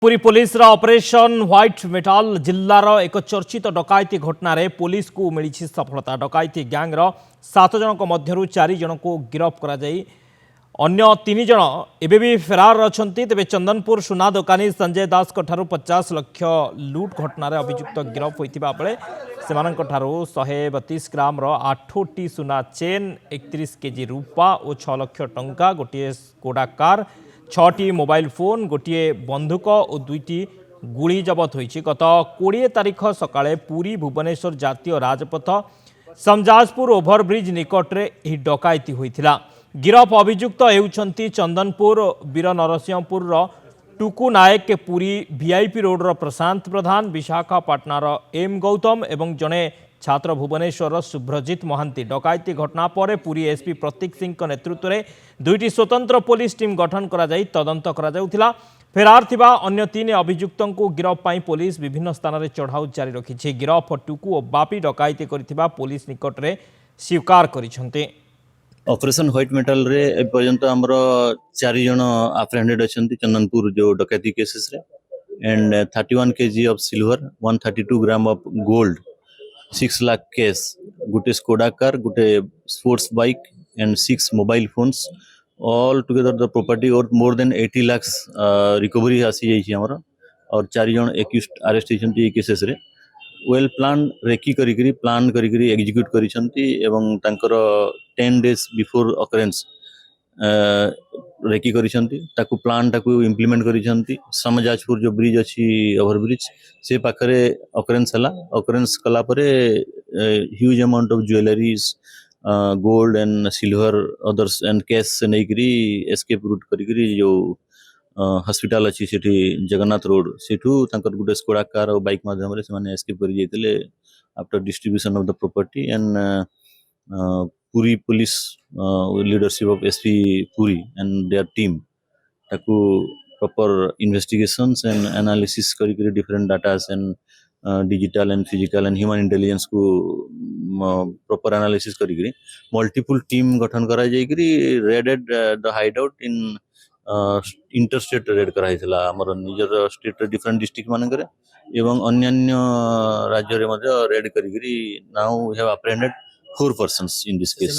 Puri police operation white metal जिल्लार एक चर्चित डकायती घटना रे पुलिस को मिली सफलता। डकायती गैंग 7 जनक मध्यरु 4 जन को गिरफ्त करा जाई अन्य 3 जन एबे भी फरार अछंती। तेबे चंदनपुर सुना दोकानी संजय दास को ठारू 50 लाख लूट घटना रे अभियुक्त गिरफ्त होइतिबा बेले सेमानक ठारू 132 ग्राम रो 8टी सुना चेन 31 केजी रूपा और 6 लाख टंका गोटे स्कोडा कार 6टी मोबाइल फोन गोटे बंधुक और 2टी गुड़ी जबत होइछि। गत 20 तारिख सकाळे पुरी भुवनेश्वर जातीय राजपथ समजाजपुर ओभरब्रिज निकटरे यह डकायती होइथिला। गिरफ अभियुक्त हेउछंती चंदनपुर वीर नरसिंहपुर टुकु नायक, पुरी वीआईपी रोड प्रशांत प्रधान, विशाखापाटनार एम गौतम एवं जड़े छात्र भुवनेश्वर शुभ्रजित महांती। डकायती घटना पर पुरी एसपी प्रतीक सिंह नेतृत्व में 2टी स्वतंत्र पुलिस टीम गठन करा जाई तदंत करा जाउथिला। फेरार थिबा अन्य 3 अभियुक्तों को गिरफ पाई पुलिस विभिन्न स्थान में चढ़ाऊ जारी रखी। गिरफ टुकु और बापी डकायती करथिबा पुलिस निकट में स्वीकार करिसंते। ऑपरेशन व्हाइट मेटल रे पर्यंत हमरो 4 जन अप्रेंडेड अछंती चंदनपुर जो डकैती केसेस रे and 31 KG of silver, 132 gram of gold, 6 lakh cash, Gute Skoda car, Gute sports bike and 6 mobile phones, all together the property और मोर देन 80 लाख रिकवरी आसी जाइछि हमरो। और 4 जन एक्यूज्ड अरेस्ट होइछंती केसेस रे। वेल प्लान रेकी करी plan करी execute करिसंती एवं तांकर 10 डेज बिफोर ऑकरेंस रेकी करिसंती ताकू प्लान ताकू इंप्लीमेंट करिसंती। समजाजपुर जो ब्रिज अछि ओवर ब्रिज से पाखरे ऑकरेंस हला। ऑकरेंस कला परे huge amount of jewelleries, gold and silver others and cash से नेकरी एस्केप रूट करी जो हॉस्पिटल अच्छी सेठी जगन्नाथ रोड सेठू तांकर गुटे स्कोडा कार और बाइक माध्यम रे से एस्केप करी जाइतिले after distribution of the property and Puri police leadership of SP Puri and their team ताकू प्रॉपर इन्वेस्टिगेशंस एंड एनालिसिस करी different datas and digital and physical and human intelligence को प्रॉपर एनालिसिस करी मल्टीपल टीम गठन करा जाइकरी raided the hideout in interstate raid कराइला हमर निजर स्टेट डिफरेंट डिस्ट्रिक्ट मानकरे एवं अन्य राज्य रे रेड करी now we have apprehended 4 persons in this case.